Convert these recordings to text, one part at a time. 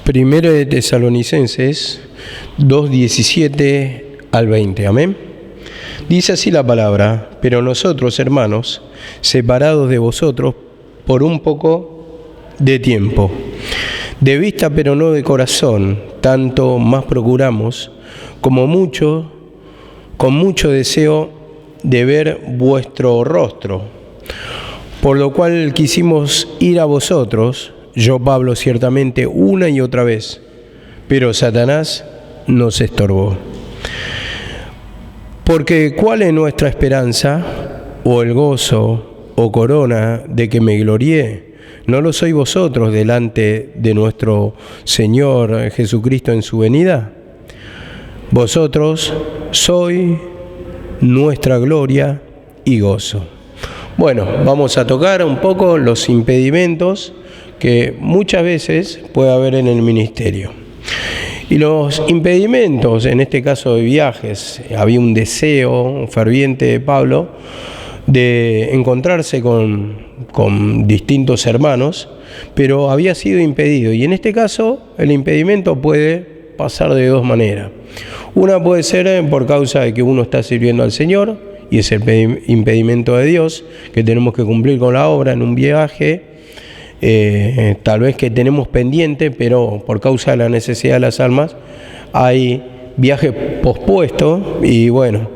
Primero de Tesalonicenses 2:17 al 20. Amén. Dice así la palabra: pero nosotros, hermanos, separados de vosotros por un poco de tiempo, de vista pero no de corazón, tanto más procuramos, con mucho deseo de ver vuestro rostro, por lo cual quisimos ir a vosotros, yo Pablo ciertamente una y otra vez, pero Satanás nos estorbó. Porque ¿cuál es nuestra esperanza, o el gozo, o corona de que me glorié? ¿No lo sois vosotros delante de nuestro Señor Jesucristo en su venida? Vosotros sois nuestra gloria y gozo. Bueno, vamos a tocar un poco los impedimentos que muchas veces puede haber en el ministerio. Y los impedimentos, en este caso de viajes, había un deseo ferviente de Pablo de encontrarse con distintos hermanos, pero había sido impedido. Y en este caso, el impedimento puede pasar de dos maneras. Una puede ser por causa de que uno está sirviendo al Señor, y es el impedimento de Dios, que tenemos que cumplir con la obra en un viaje, tal vez que tenemos pendiente, pero por causa de la necesidad de las almas, hay viaje pospuesto, y bueno,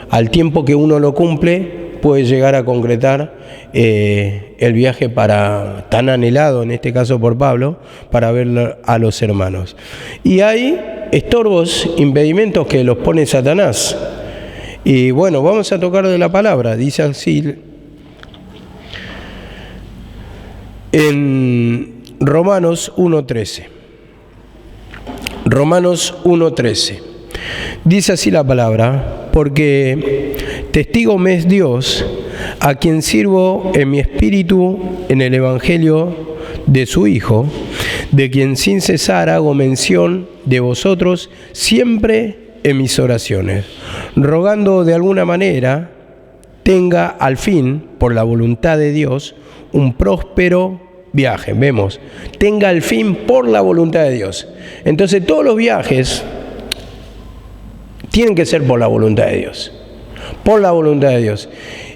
al tiempo que uno lo cumple, puede llegar a concretar el viaje tan anhelado, en este caso por Pablo, para ver a los hermanos. Y hay estorbos, impedimentos que los pone Satanás. Y bueno, vamos a tocar de la palabra. Dice así en Romanos 1:13. Romanos 1:13. Dice así la palabra: porque testigo me es Dios, a quien sirvo en mi espíritu en el evangelio de su Hijo, de quien sin cesar hago mención de vosotros siempre en mis oraciones, rogando de alguna manera tenga al fin, por la voluntad de Dios, un próspero viaje. Vemos, tenga al fin por la voluntad de Dios. Entonces todos los viajes tienen que ser por la voluntad de Dios, por la voluntad de Dios.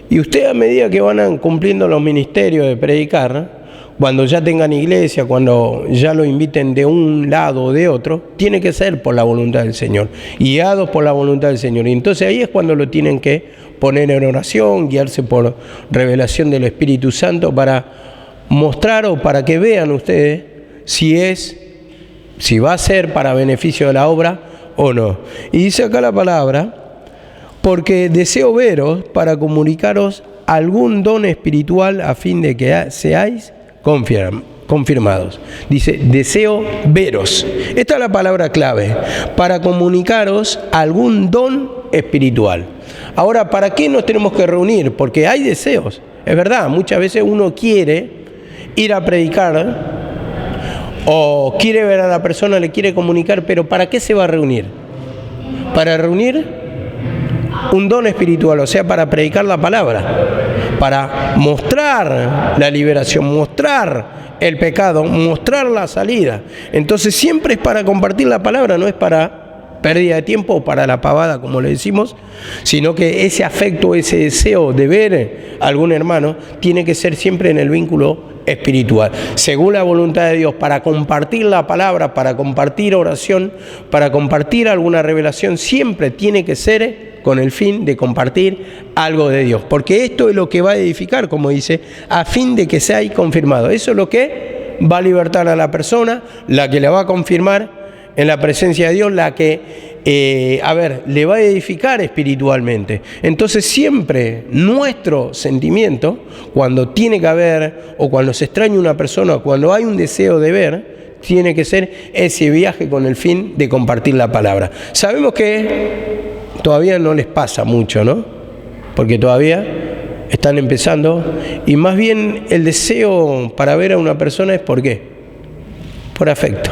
Y usted, a medida que van cumpliendo los ministerios de predicar, cuando ya tengan iglesia, cuando ya lo inviten de un lado o de otro, tiene que ser por la voluntad del Señor, guiados por la voluntad del Señor. Y entonces ahí es cuando lo tienen que poner en oración, guiarse por revelación del Espíritu Santo, para mostrar o para que vean ustedes si va a ser para beneficio de la obra o no. Y dice acá la palabra: porque deseo veros para comunicaros algún don espiritual a fin de que seáis confirmados. Dice, deseo veros. Esta es la palabra clave, para comunicaros algún don espiritual. Ahora, ¿para qué nos tenemos que reunir? Porque hay deseos. Es verdad, muchas veces uno quiere ir a predicar o quiere ver a la persona, le quiere comunicar, pero ¿para qué se va a reunir? Para reunir un don espiritual, o sea, para predicar la palabra, para mostrar la liberación, mostrar el pecado, mostrar la salida. Entonces siempre es para compartir la palabra, no es para pérdida de tiempo o para la pavada, como le decimos, sino que ese afecto, ese deseo de ver a algún hermano tiene que ser siempre en el vínculo espiritual, según la voluntad de Dios, para compartir la palabra, para compartir oración, para compartir alguna revelación, siempre tiene que ser con el fin de compartir algo de Dios, porque esto es lo que va a edificar, como dice, a fin de que seáis confirmados. Eso es lo que va a libertar a la persona, la que la va a confirmar en la presencia de Dios, la que le va a edificar espiritualmente. Entonces siempre nuestro sentimiento, cuando tiene que haber, o cuando se extraña una persona, o cuando hay un deseo de ver, tiene que ser ese viaje con el fin de compartir la palabra. Sabemos que todavía no les pasa mucho, ¿no? Porque todavía están empezando, y más bien el deseo para ver a una persona es ¿por qué? Por afecto.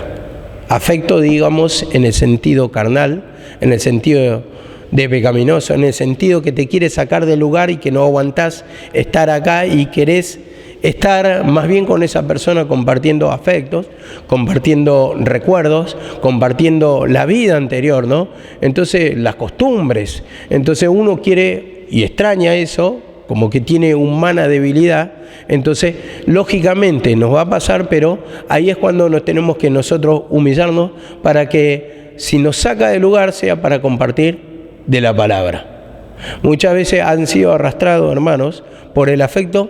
Afecto, digamos, en el sentido carnal, en el sentido de pecaminoso, en el sentido que te quiere sacar del lugar y que no aguantás estar acá y querés estar más bien con esa persona compartiendo afectos, compartiendo recuerdos, compartiendo la vida anterior, ¿no? Entonces, las costumbres. Entonces uno quiere y extraña eso, como que tiene humana debilidad. Entonces, lógicamente nos va a pasar, pero ahí es cuando nos tenemos que nosotros humillarnos para que si nos saca del lugar sea para compartir de la palabra. Muchas veces han sido arrastrados, hermanos, por el afecto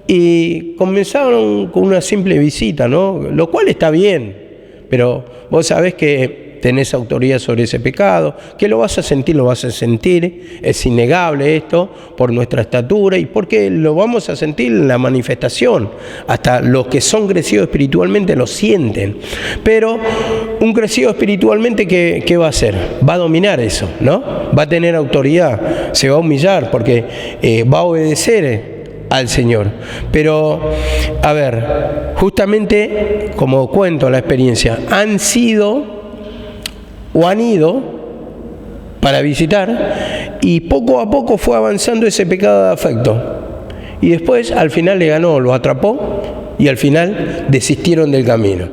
y comenzaron con una simple visita, ¿no? Lo cual está bien, pero vos sabés que tenés autoridad sobre ese pecado, que lo vas a sentir, es innegable esto por nuestra estatura y porque lo vamos a sentir en la manifestación. Hasta los que son crecidos espiritualmente lo sienten. Pero un crecido espiritualmente, ¿qué va a hacer? Va a dominar eso, ¿no? Va a tener autoridad, se va a humillar porque va a obedecer al Señor. Pero, a ver, justamente, como cuento la experiencia, han sido o han ido para visitar y poco a poco fue avanzando ese pecado de afecto y después al final le ganó, lo atrapó y al final desistieron del camino.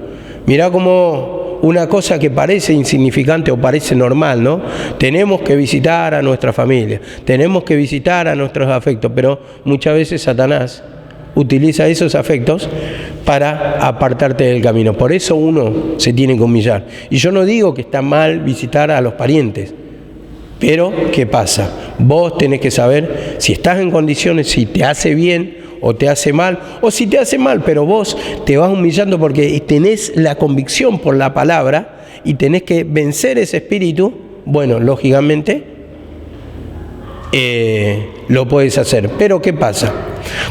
Mirá como una cosa que parece insignificante o parece normal, ¿no? Tenemos que visitar a nuestra familia, tenemos que visitar a nuestros afectos, pero muchas veces Satanás utiliza esos afectos para apartarte del camino. Por eso uno se tiene que humillar. Y yo no digo que está mal visitar a los parientes, pero ¿qué pasa? Vos tenés que saber si estás en condiciones, si te hace bien o te hace mal, o si te hace mal, pero vos te vas humillando porque tenés la convicción por la palabra y tenés que vencer ese espíritu. Bueno, lógicamente lo puedes hacer. Pero ¿qué pasa?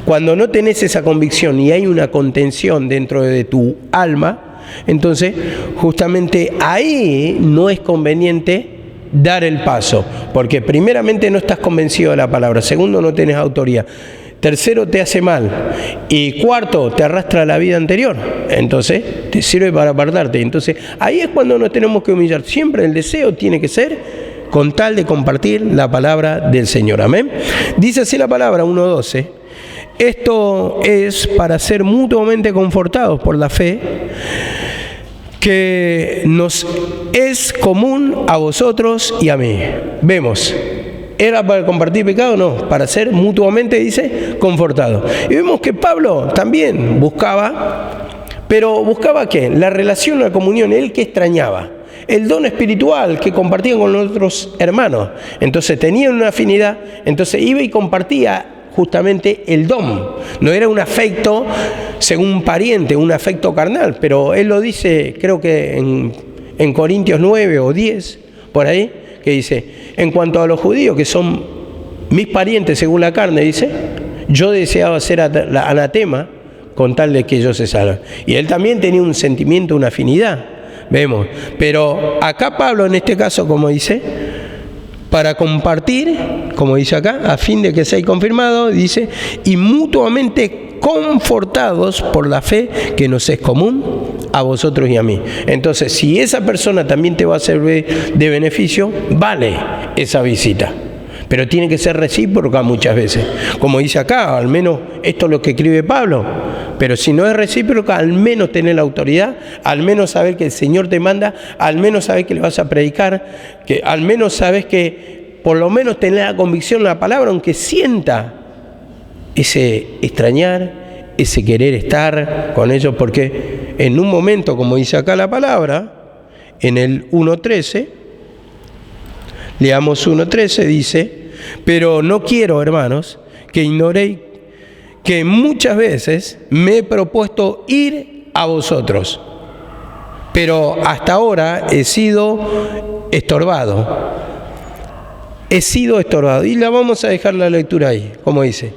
Cuando no tenés esa convicción y hay una contención dentro de tu alma, entonces justamente ahí no es conveniente dar el paso, porque primeramente no estás convencido de la palabra, segundo no tenés autoridad, tercero te hace mal y cuarto te arrastra a la vida anterior, entonces te sirve para apartarte. Entonces ahí es cuando nos tenemos que humillar. Siempre el deseo tiene que ser con tal de compartir la palabra del Señor. Amén. Dice así la palabra 1:12. Esto es para ser mutuamente confortados por la fe que nos es común a vosotros y a mí. Vemos, ¿era para compartir pecado? No, para ser mutuamente, dice, confortados. Y vemos que Pablo también buscaba, pero ¿buscaba qué? La relación, la comunión, él que extrañaba. El don espiritual que compartían con los otros hermanos. Entonces tenían una afinidad, entonces iba y compartía justamente el don. No era un afecto según un pariente, un afecto carnal, pero él lo dice, creo que en Corintios 9 o 10, por ahí, que dice, en cuanto a los judíos, que son mis parientes según la carne, dice, yo deseaba ser anatema con tal de que ellos se salven. Y él también tenía un sentimiento, una afinidad. Vemos, pero acá Pablo en este caso, como dice, para compartir, como dice acá, a fin de que sea confirmado, dice, y mutuamente confortados por la fe que nos es común a vosotros y a mí. Entonces, si esa persona también te va a servir de beneficio, vale esa visita. Pero tiene que ser recíproca muchas veces. Como dice acá, al menos esto es lo que escribe Pablo. Pero si no es recíproca, al menos tener la autoridad, al menos saber que el Señor te manda, al menos saber que le vas a predicar, que al menos sabes que por lo menos tener la convicción en la palabra, aunque sienta ese extrañar, ese querer estar con ellos, porque en un momento, como dice acá la palabra, en el 1:13, leamos 1:13, dice, pero no quiero, hermanos, que ignoréis que muchas veces me he propuesto ir a vosotros, pero hasta ahora he sido estorbado. He sido estorbado. Y la vamos a dejar la lectura ahí, como dice.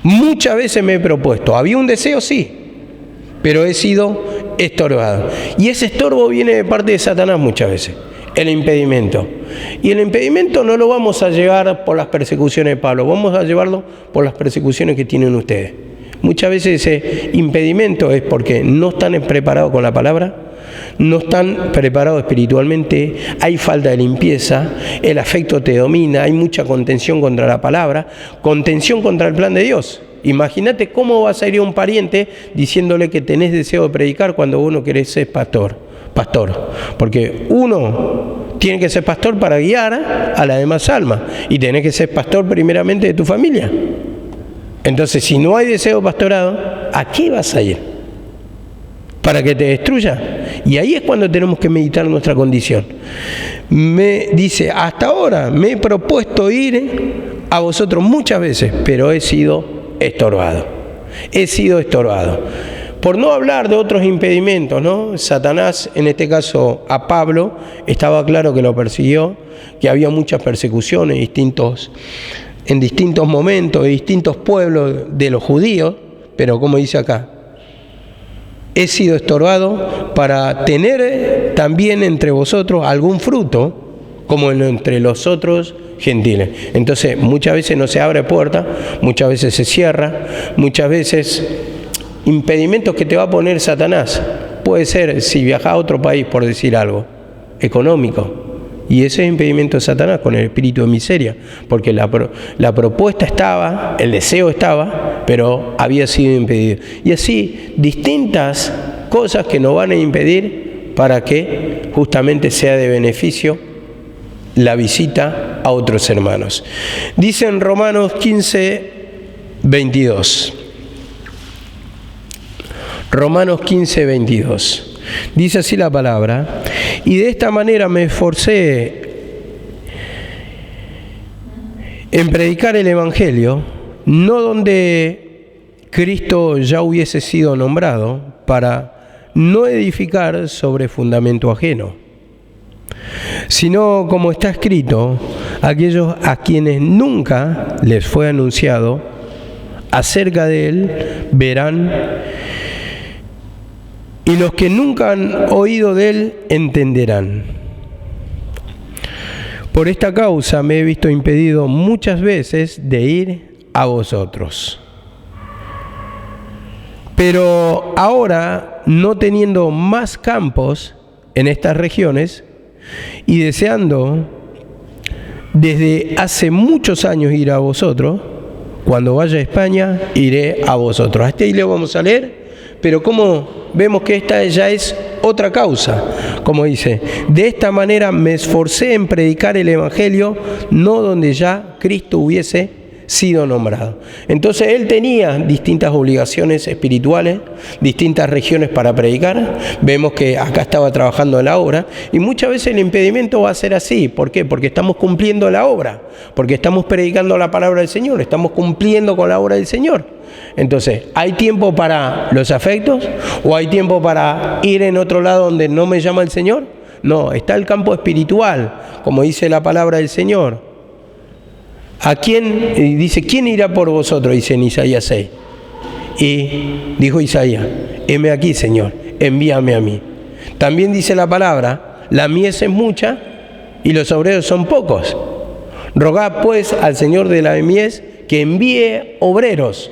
Muchas veces me he propuesto. Había un deseo, sí, pero he sido estorbado. Y ese estorbo viene de parte de Satanás muchas veces. El impedimento. Y el impedimento no lo vamos a llevar por las persecuciones de Pablo, vamos a llevarlo por las persecuciones que tienen ustedes. Muchas veces ese impedimento es porque no están preparados con la palabra, no están preparados espiritualmente, hay falta de limpieza, el afecto te domina, hay mucha contención contra la palabra, contención contra el plan de Dios. Imagínate cómo vas a ir a un pariente diciéndole que tenés deseo de predicar cuando vos no querés ser pastor. Porque uno tiene que ser pastor para guiar a las demás almas, y tenés que ser pastor primeramente de tu familia. Entonces, si no hay deseo de pastorado, ¿a qué vas a ir? ¿Para que te destruya? Y ahí es cuando tenemos que meditar nuestra condición. Me dice, hasta ahora me he propuesto ir a vosotros muchas veces, pero he sido estorbado. Por no hablar de otros impedimentos, ¿no? Satanás, en este caso a Pablo, estaba claro que lo persiguió, que había muchas persecuciones en distintos momentos, de distintos pueblos de los judíos, pero como dice acá, he sido estorbado para tener también entre vosotros algún fruto, como entre los otros gentiles. Entonces, muchas veces no se abre puerta, muchas veces se cierra, muchas veces impedimentos que te va a poner Satanás. Puede ser, si viajas a otro país, por decir algo, económico. Y ese es impedimento de Satanás con el espíritu de miseria, porque la propuesta estaba, el deseo estaba, pero había sido impedido. Y así, distintas cosas que nos van a impedir para que justamente sea de beneficio la visita a otros hermanos. Dice en Romanos 15, 22. Romanos 15, 22. Dice así la palabra: y de esta manera me esforcé en predicar el Evangelio, no donde Cristo ya hubiese sido nombrado, para no edificar sobre fundamento ajeno, sino como está escrito, aquellos a quienes nunca les fue anunciado acerca de él verán, y los que nunca han oído de él entenderán. Por esta causa me he visto impedido muchas veces de ir a vosotros. Pero ahora, no teniendo más campos en estas regiones, y deseando desde hace muchos años ir a vosotros, cuando vaya a España, iré a vosotros. Hasta ahí le vamos a leer. Pero como vemos que esta ya es otra causa, como dice, de esta manera me esforcé en predicar el Evangelio, no donde ya Cristo hubiese sido nombrado. Entonces él tenía distintas obligaciones espirituales, distintas regiones para predicar. Vemos que acá estaba trabajando en la obra, y muchas veces el impedimento va a ser así. ¿Por qué? Porque estamos cumpliendo la obra, porque estamos predicando la palabra del Señor, estamos cumpliendo con la obra del Señor. Entonces, ¿hay tiempo para los afectos? ¿O hay tiempo para ir en otro lado donde no me llama el Señor? No, está el campo espiritual, como dice la palabra del Señor. ¿A quién? Dice, ¿quién irá por vosotros? Dice en Isaías 6. Y dijo Isaías, heme aquí, Señor, envíame a mí. También dice la palabra, la mies es mucha y los obreros son pocos. Rogad pues al Señor de la mies que envíe obreros.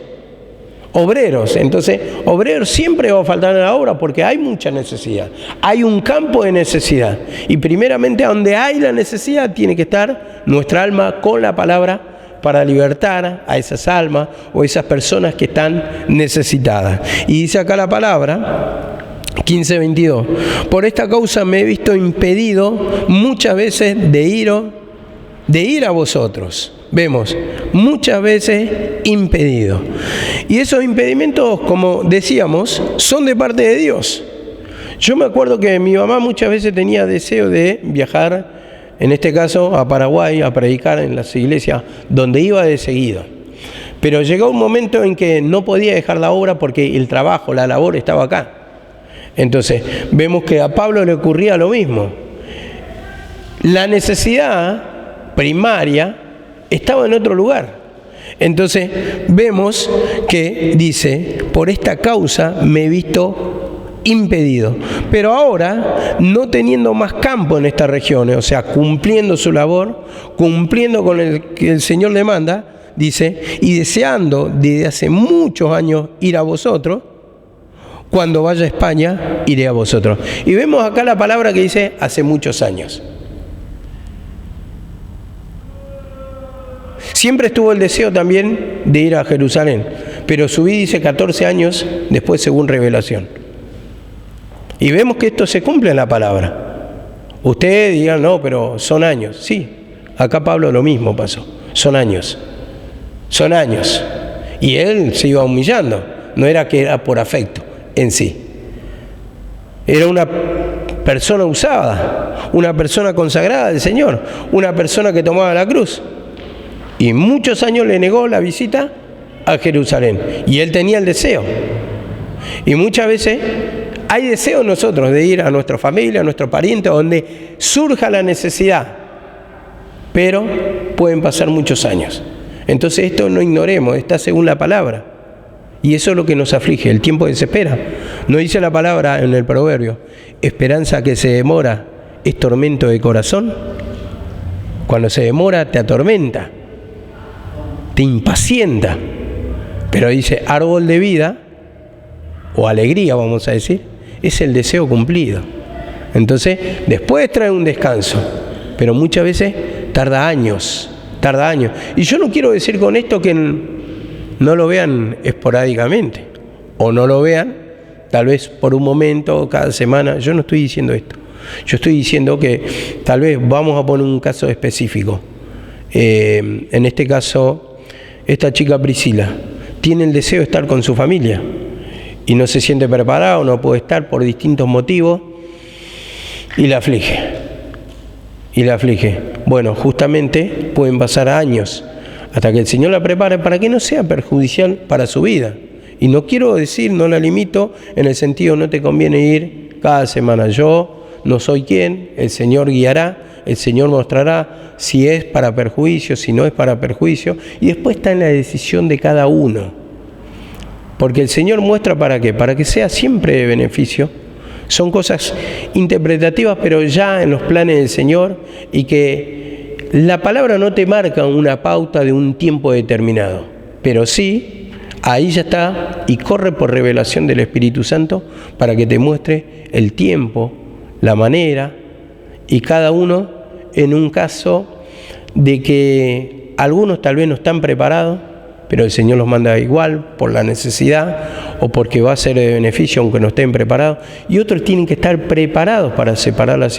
Entonces, obreros siempre va a faltar en la obra porque hay mucha necesidad. Hay un campo de necesidad. Y primeramente, donde hay la necesidad, tiene que estar nuestra alma con la palabra para libertar a esas almas o esas personas que están necesitadas. Y dice acá la palabra, 15:22, por esta causa me he visto impedido muchas veces de ir a vosotros. Vemos, muchas veces impedido. Y esos impedimentos, como decíamos, son de parte de Dios. Yo me acuerdo que mi mamá muchas veces tenía deseo de viajar, en este caso a Paraguay, a predicar en las iglesias donde iba de seguido. Pero llegó un momento en que no podía dejar la obra porque el trabajo, la labor estaba acá. Entonces, vemos que a Pablo le ocurría lo mismo. La necesidad primaria estaba en otro lugar. Entonces vemos que dice, por esta causa me he visto impedido. Pero ahora, no teniendo más campo en estas regiones, o sea, cumpliendo su labor, cumpliendo con el que el Señor le manda, dice, y deseando desde hace muchos años ir a vosotros, cuando vaya a España, iré a vosotros. Y vemos acá la palabra que dice, hace muchos años. Siempre estuvo el deseo también de ir a Jerusalén, pero subí, dice, 14 años después según revelación. Y vemos que esto se cumple en la palabra. Ustedes digan, no, pero son años. Sí, acá Pablo lo mismo pasó, son años. Son años. Y él se iba humillando, no era que era por afecto en sí. Era una persona usada, una persona consagrada del Señor, una persona que tomaba la cruz. Y muchos años le negó la visita a Jerusalén. Y él tenía el deseo. Y muchas veces hay deseo en nosotros de ir a nuestra familia, a nuestros parientes, donde surja la necesidad. Pero pueden pasar muchos años. Entonces esto no ignoremos, está según la palabra. Y eso es lo que nos aflige, el tiempo desespera. ¿No dice la palabra en el proverbio: esperanza que se demora es tormento de corazón? Cuando se demora te atormenta, te impacienta. Pero dice, árbol de vida, o alegría vamos a decir, es el deseo cumplido. Entonces, después trae un descanso, pero muchas veces tarda años. Y yo no quiero decir con esto que no lo vean esporádicamente, o no lo vean tal vez por un momento o cada semana. Yo no estoy diciendo esto. Yo estoy diciendo que tal vez vamos a poner un caso específico. En este caso, esta chica Priscila tiene el deseo de estar con su familia y no se siente preparado, no puede estar por distintos motivos y la aflige. Bueno, justamente pueden pasar años hasta que el Señor la prepare para que no sea perjudicial para su vida. Y no quiero decir, no la limito en el sentido, no te conviene ir cada semana. Yo no soy quien, el Señor guiará, el Señor mostrará si es para perjuicio, si no es para perjuicio, y después está en la decisión de cada uno. Porque el Señor muestra para qué, para que sea siempre de beneficio. Son cosas interpretativas, pero ya en los planes del Señor, y que la palabra no te marca una pauta de un tiempo determinado, pero sí, ahí ya está, y corre por revelación del Espíritu Santo para que te muestre el tiempo, la manera, y cada uno en un caso de que algunos tal vez no están preparados, pero el Señor los manda igual por la necesidad o porque va a ser de beneficio aunque no estén preparados, y otros tienen que estar preparados para superar la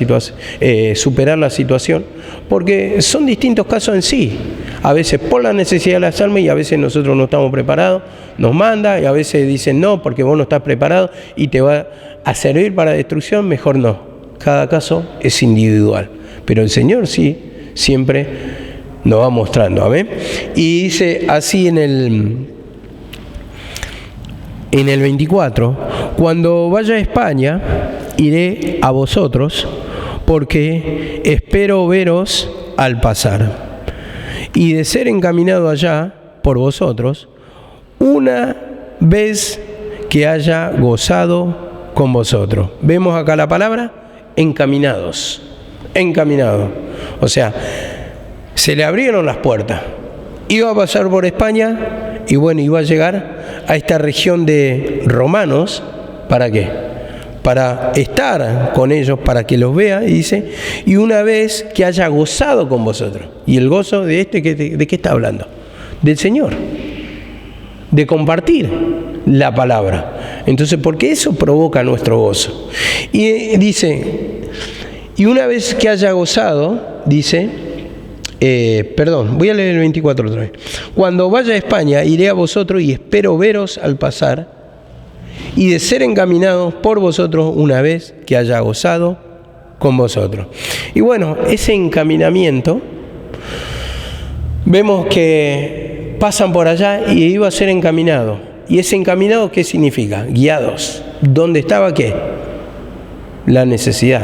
situación, porque son distintos casos en sí. A veces por la necesidad de las almas y a veces nosotros no estamos preparados, nos manda, y a veces dicen no porque vos no estás preparado y te va a servir para destrucción, mejor no. Cada caso es individual, pero el Señor sí, siempre nos va mostrando, amén. Y dice así en el 24, cuando vaya a España, iré a vosotros, porque espero veros al pasar, y de ser encaminado allá por vosotros, una vez que haya gozado con vosotros. Vemos acá la palabra encaminados, o sea, se le abrieron las puertas, iba a pasar por España y bueno, iba a llegar a esta región de romanos. ¿Para qué? Para estar con ellos, para que los vea, y dice, y una vez que haya gozado con vosotros. Y el gozo de ¿de qué está hablando? Del Señor, de compartir la palabra. Entonces, porque eso provoca nuestro gozo. Y dice, y una vez que haya gozado, dice, voy a leer el 24 otra vez. Cuando vaya a España, iré a vosotros y espero veros al pasar, y de ser encaminados por vosotros una vez que haya gozado con vosotros. Y bueno, ese encaminamiento, vemos que pasan por allá y iba a ser encaminado. ¿Y ese encaminado qué significa? Guiados. ¿Dónde estaba qué? La necesidad.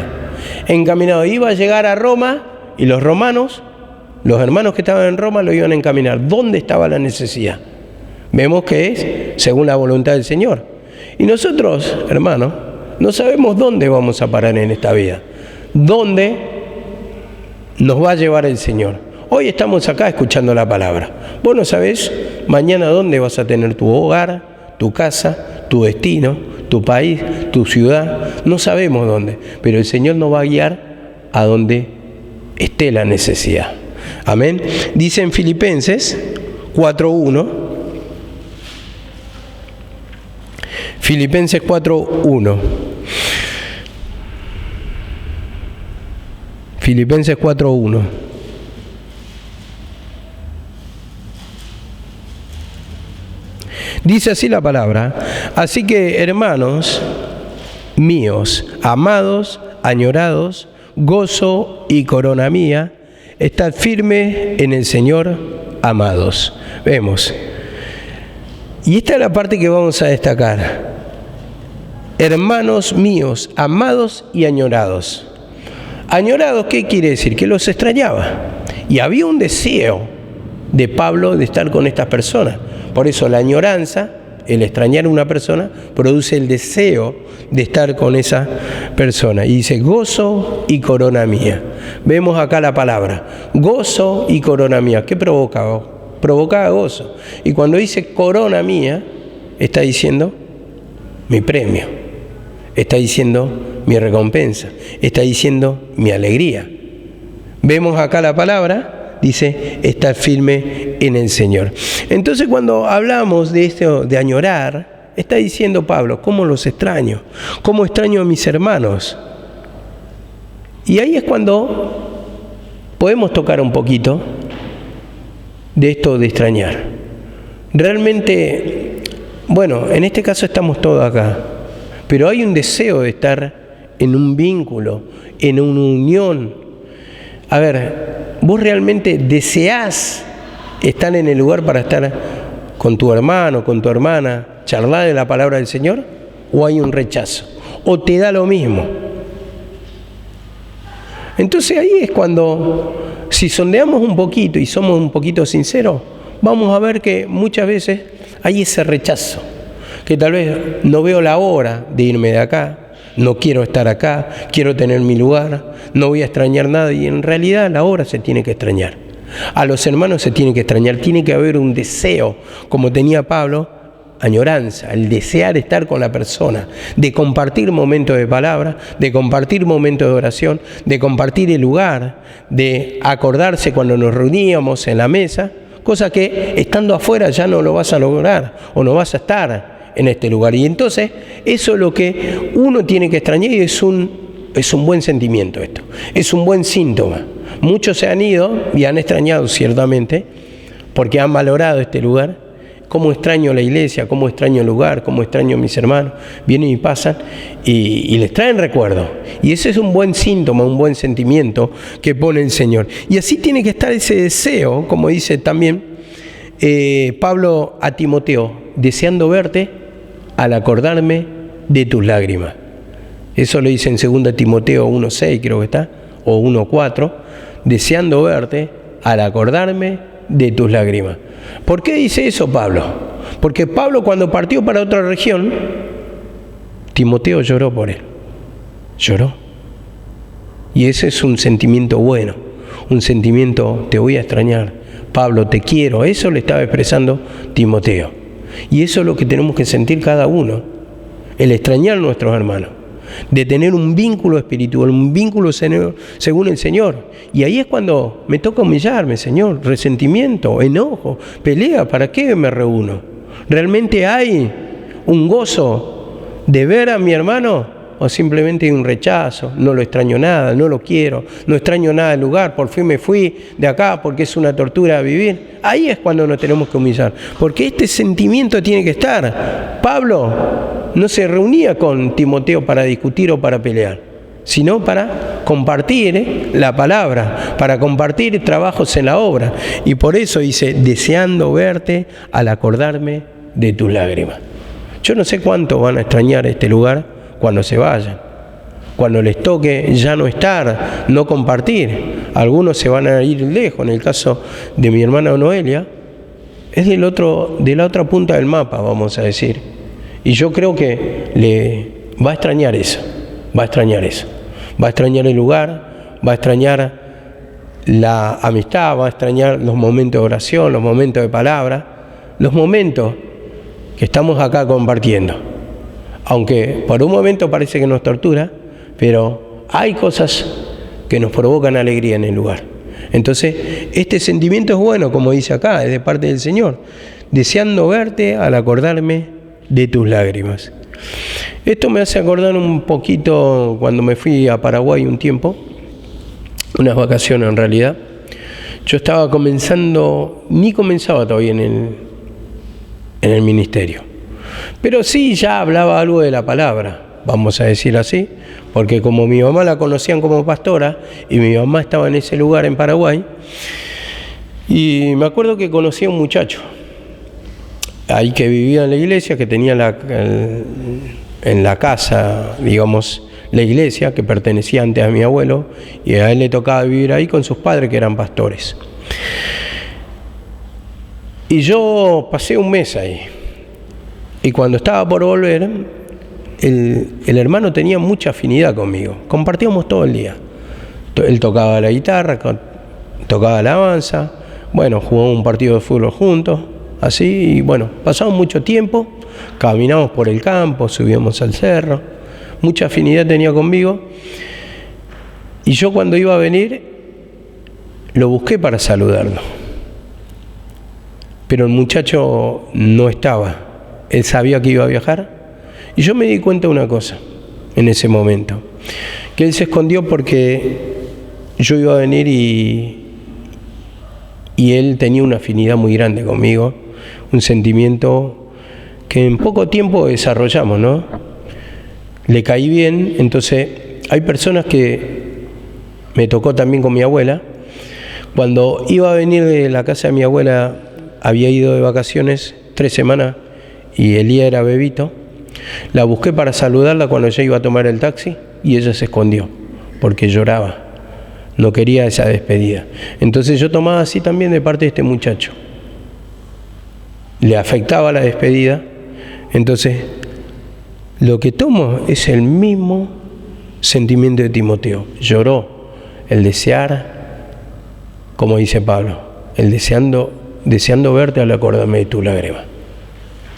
Encaminado, iba a llegar a Roma y los romanos, los hermanos que estaban en Roma lo iban a encaminar. ¿Dónde estaba la necesidad? Vemos que es según la voluntad del Señor. Y nosotros, hermanos, no sabemos dónde vamos a parar en esta vida. ¿Dónde nos va a llevar el Señor? Hoy estamos acá escuchando la palabra. Vos no sabés mañana dónde vas a tener tu hogar, tu casa, tu destino, tu país, tu ciudad. No sabemos dónde, pero el Señor nos va a guiar a donde esté la necesidad. Amén. Dice en Filipenses 4:1. Filipenses 4:1. Filipenses 4:1. Dice así la palabra: así que, hermanos míos, amados, añorados, gozo y corona mía, estad firmes en el Señor, amados. Vemos. Y esta es la parte que vamos a destacar. Hermanos míos, amados y añorados. Añorados, ¿qué quiere decir? Que los extrañaba. Y había un deseo de Pablo de estar con estas personas. Por eso la añoranza, el extrañar a una persona, produce el deseo de estar con esa persona. Y dice, gozo y corona mía. Vemos acá la palabra, gozo y corona mía. ¿Qué provoca? Provoca gozo. Y cuando dice corona mía, está diciendo mi premio, está diciendo mi recompensa, está diciendo mi alegría. Vemos acá la palabra, dice, estar firme en el Señor. Entonces, cuando hablamos de esto, de añorar, está diciendo Pablo, ¿cómo los extraño? ¿Cómo extraño a mis hermanos? Y ahí es cuando podemos tocar un poquito de esto de extrañar. Realmente, bueno, en este caso estamos todos acá, pero hay un deseo de estar en un vínculo, en una unión. A ver, ¿vos realmente deseás estar en el lugar para estar con tu hermano, con tu hermana, charlar de la palabra del Señor? ¿O hay un rechazo? ¿O te da lo mismo? Entonces ahí es cuando, si sondeamos un poquito y somos un poquito sinceros, vamos a ver que muchas veces hay ese rechazo, que tal vez no veo la hora de irme de acá, no quiero estar acá, quiero tener mi lugar, no voy a extrañar nada, y en realidad la hora se tiene que extrañar. A los hermanos se tiene que extrañar, tiene que haber un deseo, como tenía Pablo, añoranza, el desear estar con la persona, de compartir momentos de palabra, de compartir momentos de oración, de compartir el lugar, de acordarse cuando nos reuníamos en la mesa, cosa que estando afuera ya no lo vas a lograr o no vas a estar en este lugar. Y entonces eso es lo que uno tiene que extrañar, y es un buen sentimiento esto, es un buen síntoma. Muchos se han ido y han extrañado ciertamente porque han valorado este lugar. Cómo extraño la iglesia, cómo extraño el lugar, cómo extraño a mis hermanos. Vienen y pasan y les traen recuerdos. Y ese es un buen síntoma, un buen sentimiento que pone el Señor. Y así tiene que estar ese deseo, como dice también Pablo a Timoteo, deseando verte al acordarme de tus lágrimas. Eso lo dice en 2 Timoteo 1:6, creo que está, o 1:4, deseando verte al acordarme de tus lágrimas. ¿Por qué dice eso Pablo? Porque Pablo, cuando partió para otra región, Timoteo lloró por él. Lloró. Y ese es un sentimiento bueno, un sentimiento, te voy a extrañar, Pablo, te quiero. Eso le estaba expresando Timoteo. Y eso es lo que tenemos que sentir cada uno, el extrañar a nuestros hermanos, de tener un vínculo espiritual, un vínculo según el Señor. Y ahí es cuando me toca humillarme, Señor, resentimiento, enojo, pelea, ¿para qué me reúno? ¿Realmente hay un gozo de ver a mi hermano? ¿O simplemente hay un rechazo? No lo extraño nada, no lo quiero, no extraño nada del lugar, por fin me fui de acá porque es una tortura vivir. Ahí es cuando nos tenemos que humillar, porque este sentimiento tiene que estar. Pablo no se reunía con Timoteo para discutir o para pelear, sino para compartir la palabra, para compartir trabajos en la obra. Y por eso dice, deseando verte al acordarme de tus lágrimas. Yo no sé cuánto van a extrañar este lugar cuando se vayan, cuando les toque ya no estar, no compartir. Algunos se van a ir lejos. En el caso de mi hermana Noelia, es de la otra punta del mapa, vamos a decir. Y yo creo que le va a extrañar eso, va a extrañar eso. Va a extrañar el lugar, va a extrañar la amistad, va a extrañar los momentos de oración, los momentos de palabra, los momentos que estamos acá compartiendo. Aunque por un momento parece que nos tortura, pero hay cosas que nos provocan alegría en el lugar. Entonces, este sentimiento es bueno, como dice acá, es de parte del Señor, deseando verte al acordarme de tus lágrimas. Esto me hace acordar un poquito cuando me fui a Paraguay un tiempo, unas vacaciones en realidad. Yo estaba ni comenzaba todavía en el ministerio, pero sí ya hablaba algo de la palabra, vamos a decir así, porque como mi mamá la conocían como pastora y mi mamá estaba en ese lugar en Paraguay, y me acuerdo que conocí a un muchacho ahí que vivía en la iglesia, que tenía en la casa, digamos, la iglesia que pertenecía antes a mi abuelo, y a él le tocaba vivir ahí con sus padres que eran pastores. Y yo pasé un mes ahí, y cuando estaba por volver, el hermano tenía mucha afinidad conmigo, compartíamos todo el día. Él tocaba la guitarra, tocaba alabanza, bueno, jugamos un partido de fútbol juntos, así, y bueno, pasamos mucho tiempo, caminamos por el campo, subíamos al cerro, mucha afinidad tenía conmigo, y yo cuando iba a venir, lo busqué para saludarlo, pero el muchacho no estaba, él sabía que iba a viajar, y yo me di cuenta de una cosa, en ese momento, que él se escondió porque yo iba a venir y él tenía una afinidad muy grande conmigo, un sentimiento que en poco tiempo desarrollamos, ¿no? Le caí bien, entonces hay personas que me tocó también con mi abuela. Cuando iba a venir de la casa de mi abuela, había ido de vacaciones 3 semanas y Elía era bebito. La busqué para saludarla cuando ella iba a tomar el taxi y ella se escondió porque lloraba, no quería esa despedida. Entonces yo tomaba así también de parte de este muchacho. Le afectaba la despedida, entonces lo que tomo es el mismo sentimiento de Timoteo. Lloró el desear, como dice Pablo, el deseando verte al acordarme de tu lágrima.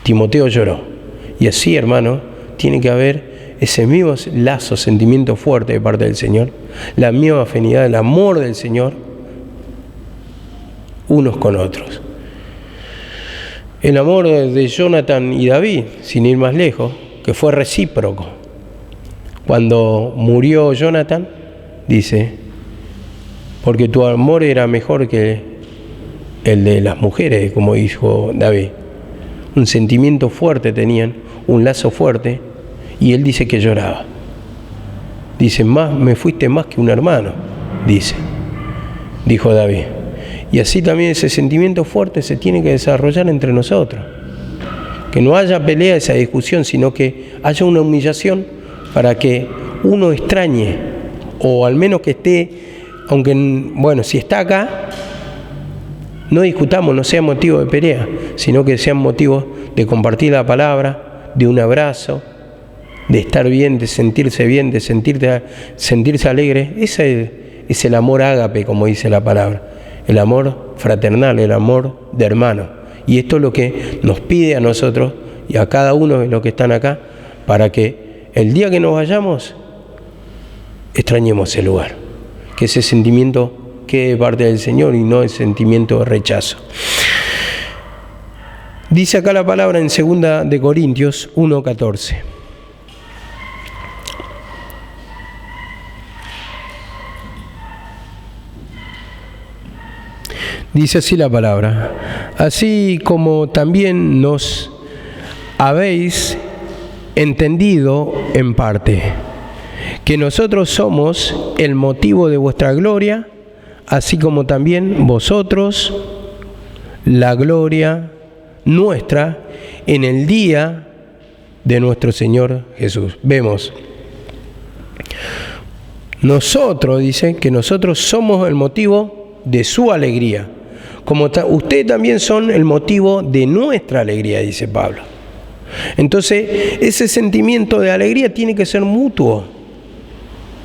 Timoteo lloró. Y así, hermano, tiene que haber ese mismo lazo, sentimiento fuerte de parte del Señor, la misma afinidad, el amor del Señor, unos con otros. El amor de Jonathan y David, sin ir más lejos, que fue recíproco. Cuando murió Jonathan, dice, porque tu amor era mejor que el de las mujeres, como dijo David. Un sentimiento fuerte tenían, un lazo fuerte, y él dice que lloraba. Dice, me fuiste más que un hermano, dijo David. Y así también ese sentimiento fuerte se tiene que desarrollar entre nosotros. Que no haya pelea, esa discusión, sino que haya una humillación para que uno extrañe, o al menos que esté, aunque, bueno, si está acá, no discutamos, no sea motivo de pelea, sino que sean motivos de compartir la palabra, de un abrazo, de estar bien, de sentirse bien, de sentirse alegre. Ese es el amor ágape, como dice la palabra. El amor fraternal, el amor de hermano. Y esto es lo que nos pide a nosotros y a cada uno de los que están acá, para que el día que nos vayamos, extrañemos el lugar. Que ese sentimiento quede de parte del Señor y no el sentimiento de rechazo. Dice acá la palabra en 2 de Corintios 1:14. Dice así la palabra: así como también nos habéis entendido en parte, que nosotros somos el motivo de vuestra gloria, así como también vosotros la gloria nuestra en el día de nuestro Señor Jesús. Vemos, nosotros, dice, que nosotros somos el motivo de su alegría, como ustedes también son el motivo de nuestra alegría, dice Pablo. Entonces, ese sentimiento de alegría tiene que ser mutuo.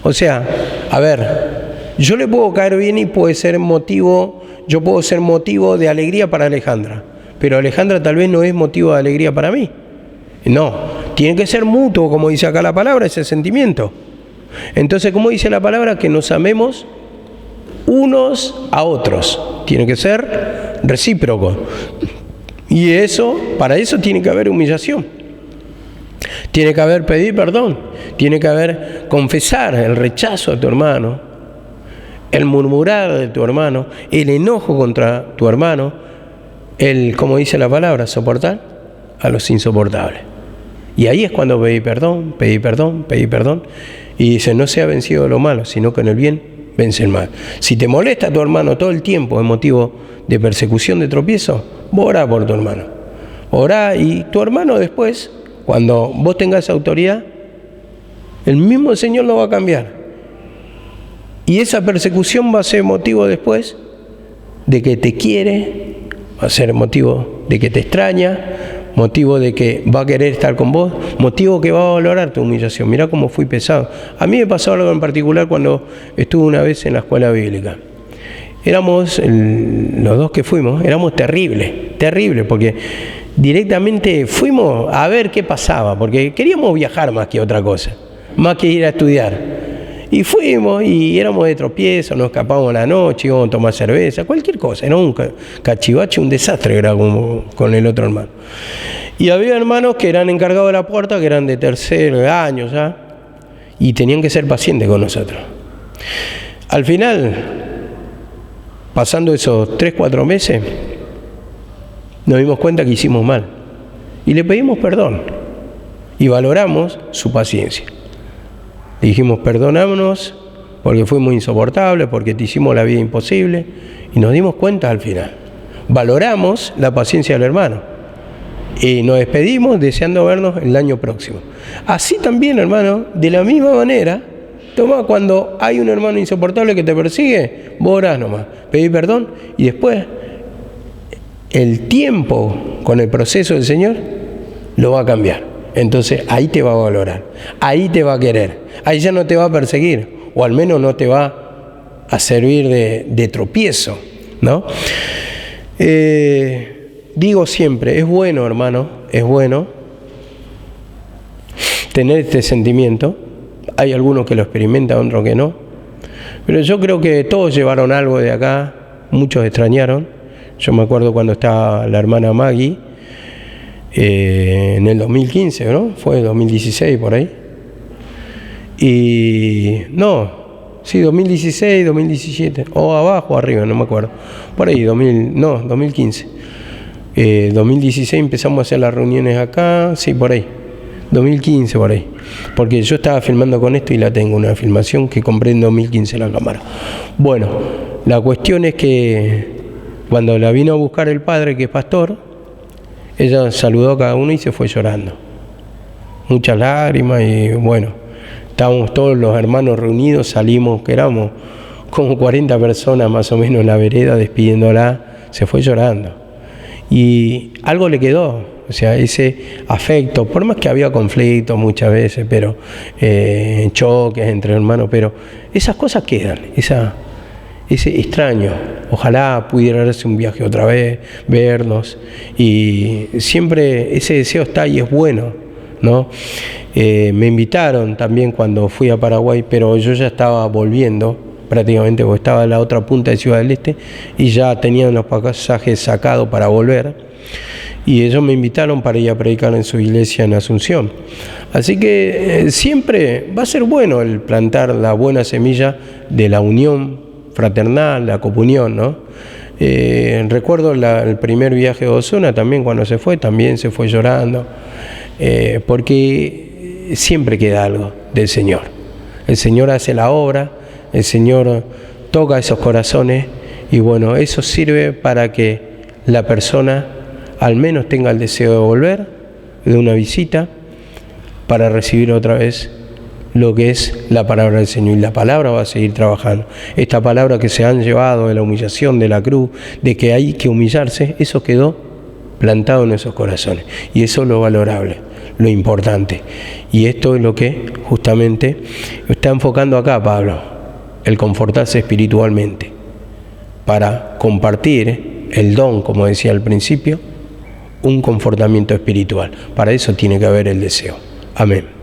O sea, a ver, yo le puedo caer bien y yo puedo ser motivo de alegría para Alejandra, pero Alejandra tal vez no es motivo de alegría para mí. No, tiene que ser mutuo, como dice acá la palabra, ese sentimiento. Entonces, ¿cómo dice la palabra? Que nos amemos unos a otros. Tiene que ser recíproco. Y para eso tiene que haber humillación. Tiene que haber pedir perdón. Tiene que haber confesar el rechazo a tu hermano, el murmurar de tu hermano, el enojo contra tu hermano, como dice la palabra, soportar a los insoportables. Y ahí es cuando pedí perdón. Y dice, no sea vencido de lo malo, sino que en el bien vence el mal. Si te molesta a tu hermano todo el tiempo, es motivo de persecución, de tropiezo, vos orá por tu hermano. Orá, y tu hermano después, cuando vos tengas autoridad, el mismo Señor lo va a cambiar. Y esa persecución va a ser motivo después de que te quiere, va a ser motivo de que te extraña, motivo de que va a querer estar con vos, motivo que va a valorar tu humillación. Mirá cómo fui pesado. A mí me pasó algo en particular cuando estuve una vez en la escuela bíblica. Éramos, los dos que fuimos, éramos terribles, porque directamente fuimos a ver qué pasaba, porque queríamos viajar más que otra cosa, más que ir a estudiar. Y fuimos y éramos de tropiezo, nos escapábamos la noche, íbamos a tomar cerveza, cualquier cosa. Era un cachivache, un desastre, era como con el otro hermano. Y había hermanos que eran encargados de la puerta, que eran de tercer año ya, y tenían que ser pacientes con nosotros. Al final, pasando esos 3-4 meses, nos dimos cuenta que hicimos mal. Y le pedimos perdón. Y valoramos su paciencia. Le dijimos, perdonámonos porque fuimos insoportables, porque te hicimos la vida imposible. Y nos dimos cuenta al final. Valoramos la paciencia del hermano. Y nos despedimos deseando vernos el año próximo. Así también, hermano, de la misma manera, cuando hay un hermano insoportable que te persigue, vos orás nomás, pedí perdón, y después el tiempo con el proceso del Señor lo va a cambiar. Entonces ahí te va a valorar, ahí te va a querer, ahí ya no te va a perseguir, o al menos no te va a servir de tropiezo, ¿no? Digo siempre, es bueno, hermano, es bueno tener este sentimiento. Hay algunos que lo experimentan, otros que no. Pero yo creo que todos llevaron algo de acá, muchos extrañaron. Yo me acuerdo cuando estaba la hermana Maggie, en el 2015, ¿no? Fue 2016 por ahí. Y no, sí, 2016, 2017, o abajo o arriba, no me acuerdo. Por ahí, 2015. 2016 empezamos a hacer las reuniones acá, sí, por ahí. 2015 por ahí, porque yo estaba filmando con esto y la tengo, una filmación que compré en 2015 la cámara. Bueno, la cuestión es que cuando la vino a buscar el padre, que es pastor, ella saludó a cada uno y se fue llorando. Muchas lágrimas y bueno, estábamos todos los hermanos reunidos, salimos, que éramos como 40 personas más o menos en la vereda despidiéndola, se fue llorando. Y algo le quedó. O sea, ese afecto, por más que había conflictos muchas veces, pero choques entre hermanos, pero esas cosas quedan, ese extraño. Ojalá pudiera darse un viaje otra vez, vernos, y siempre ese deseo está y es bueno, ¿no? Me invitaron también cuando fui a Paraguay, pero yo ya estaba volviendo, prácticamente, porque estaba en la otra punta de Ciudad del Este, y ya tenían los pasajes sacados para volver. Y ellos me invitaron para ir a predicar en su iglesia en Asunción. Así que siempre va a ser bueno el plantar la buena semilla de la unión fraternal, la comunión, ¿no? Recuerdo el primer viaje de Osuna también, cuando se fue llorando, porque siempre queda algo del Señor. El Señor hace la obra, el Señor toca esos corazones, y bueno, eso sirve para que la persona al menos tenga el deseo de volver, de una visita, para recibir otra vez lo que es la palabra del Señor. Y la palabra va a seguir trabajando. Esta palabra que se han llevado de la humillación, de la cruz, de que hay que humillarse, eso quedó plantado en esos corazones. Y eso es lo valorable, lo importante. Y esto es lo que justamente está enfocando acá Pablo, el confortarse espiritualmente, para compartir el don, como decía al principio, un confortamiento espiritual. Para eso tiene que haber el deseo. Amén.